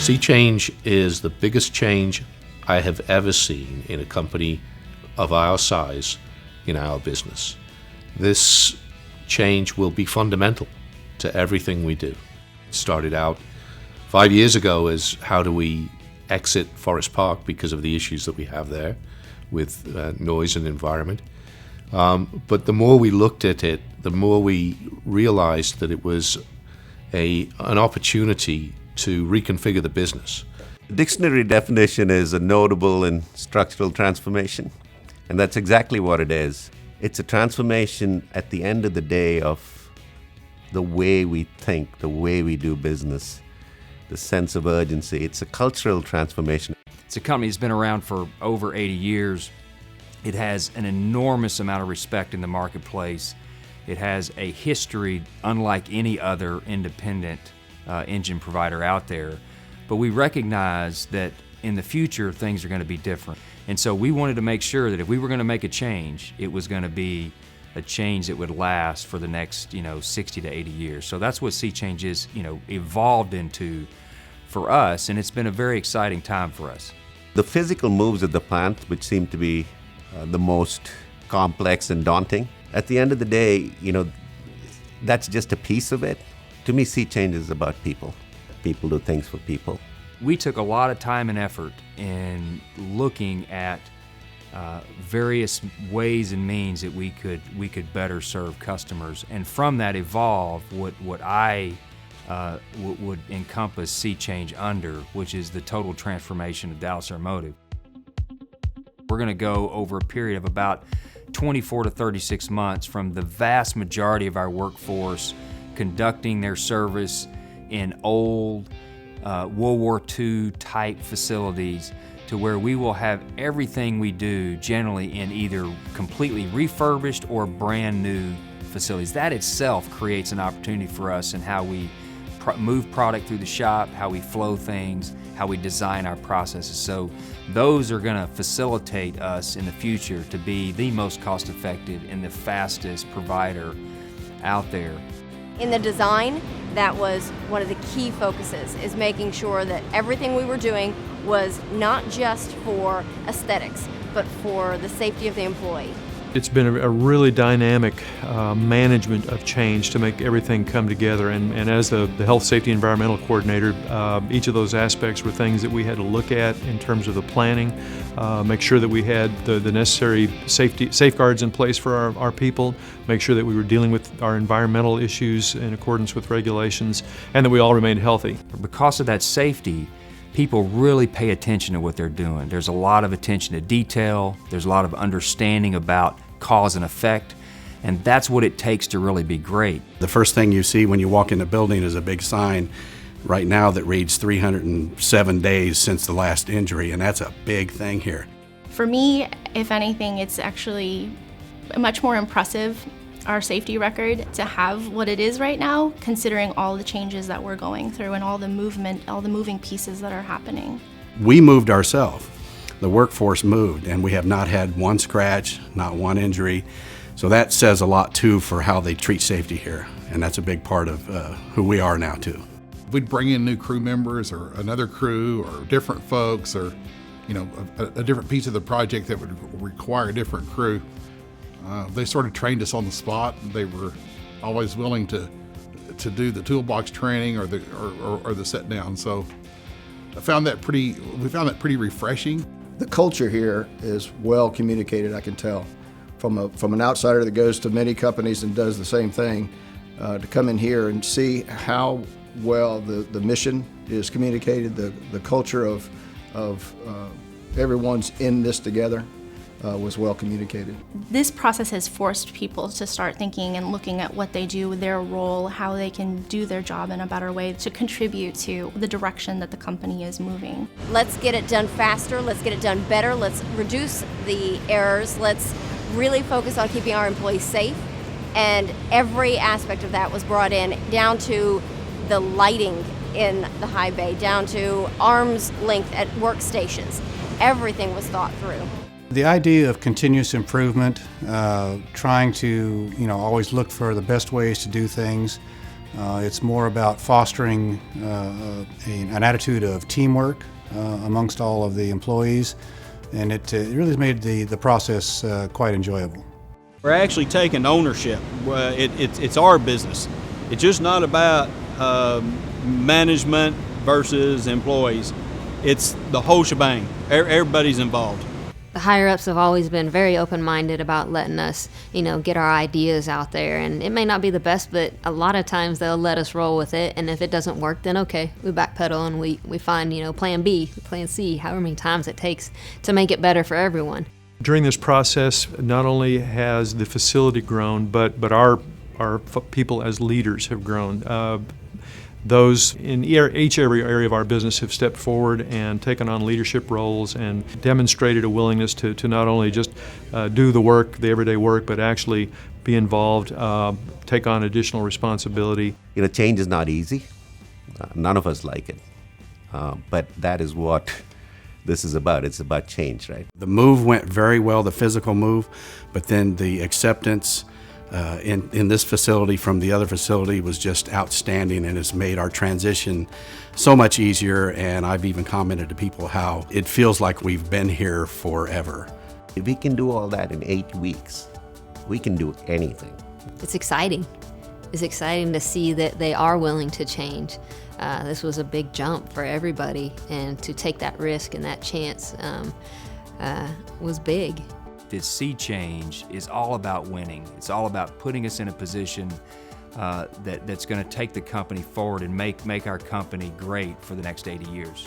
Sea change is the biggest change I have ever seen in a company of our size in our business. This change will be fundamental to everything we do. It started out 5 years ago as how do we exit Forest Park because of the issues that we have there with noise and environment. But the more we looked at it, the more we realized that it was an opportunity to reconfigure the business. Dictionary definition is a notable and structural transformation, and that's exactly what it is. It's a transformation at the end of the day of the way we think, the way we do business, the sense of urgency. It's a cultural transformation. It's a company that's been around for over 80 years. It has an enormous amount of respect in the marketplace. It has a history unlike any other independent engine provider out there. But we recognize that in the future, things are going to be different. And so we wanted to make sure that if we were going to make a change, it was going to be a change that would last for the next, 60 to 80 years. So that's what Sea Change is, evolved into for us, and it's been a very exciting time for us. The physical moves of the plant, which seem to be the most complex and daunting, at the end of the day, that's just a piece of it. To me, Sea Change is about people. People do things for people. We took a lot of time and effort in looking at various ways and means that we could better serve customers, and from that evolved what I would encompass Sea Change under, which is the total transformation of Dallas Automotive. We're going to go over a period of about 24 to 36 months from the vast majority of our workforce conducting their service in old World War II type facilities to where we will have everything we do generally in either completely refurbished or brand new facilities. That itself creates an opportunity for us in how we move product through the shop, how we flow things, how we design our processes. So those are going to facilitate us in the future to be the most cost-effective and the fastest provider out there. In the design, that was one of the key focuses, is making sure that everything we were doing was not just for aesthetics, but for the safety of the employee. It's been a really dynamic management of change to make everything come together, and as the Health, Safety, Environmental Coordinator, each of those aspects were things that we had to look at in terms of the planning, make sure that we had the necessary safeguards in place for our people, make sure that we were dealing with our environmental issues in accordance with regulations, and that we all remained healthy. Because of that safety, people really pay attention to what they're doing. There's a lot of attention to detail, there's a lot of understanding about cause and effect, and that's what it takes to really be great. The first thing you see when you walk in the building is a big sign right now that reads 307 days since the last injury, and that's a big thing here. For me, if anything, it's actually much more impressive, our safety record, to have what it is right now, considering all the changes that we're going through and all the movement, all the moving pieces that are happening. We moved ourselves. The workforce moved, and we have not had one scratch, not one injury. So that says a lot too for how they treat safety here, and that's a big part of who we are now too. We'd bring in new crew members or another crew or different folks or a different piece of the project that would require a different crew. They sort of trained us on the spot. They were always willing to do the toolbox training or the set down. So we found that pretty refreshing. The culture here is well communicated, I can tell. From an outsider that goes to many companies and does the same thing, to come in here and see how well the mission is communicated, the culture of everyone's in this together was well communicated. This process has forced people to start thinking and looking at what they do, their role, how they can do their job in a better way to contribute to the direction that the company is moving. Let's get it done faster, let's get it done better, let's reduce the errors, let's really focus on keeping our employees safe, and every aspect of that was brought in, down to the lighting in the high bay, down to arm's length at workstations. Everything was thought through. The idea of continuous improvement, trying to always look for the best ways to do things, It's more about fostering an attitude of teamwork amongst all of the employees, and it really made the process quite enjoyable. We're actually taking ownership. It's our business. It's just not about management versus employees. It's the whole shebang. Everybody's involved. The higher-ups have always been very open-minded about letting us, get our ideas out there. And it may not be the best, but a lot of times they'll let us roll with it. And if it doesn't work, then okay, we backpedal and we find, plan B, plan C, however many times it takes to make it better for everyone. During this process, not only has the facility grown, but our people as leaders have grown. Those in each area of our business have stepped forward and taken on leadership roles and demonstrated a willingness to not only just do the work, the everyday work, but actually be involved, take on additional responsibility. Change is not easy. None of us like it. But that is what this is about. It's about change, right? The move went very well, the physical move, but then the acceptance in this facility from the other facility was just outstanding, and it's made our transition so much easier. And I've even commented to people how it feels like we've been here forever. If we can do all that in 8 weeks, we can do anything. It's exciting. It's exciting to see that they are willing to change. This was a big jump for everybody, and to take that risk and that chance was big. This sea change is all about winning. It's all about putting us in a position that's going to take the company forward and make our company great for the next 80 years.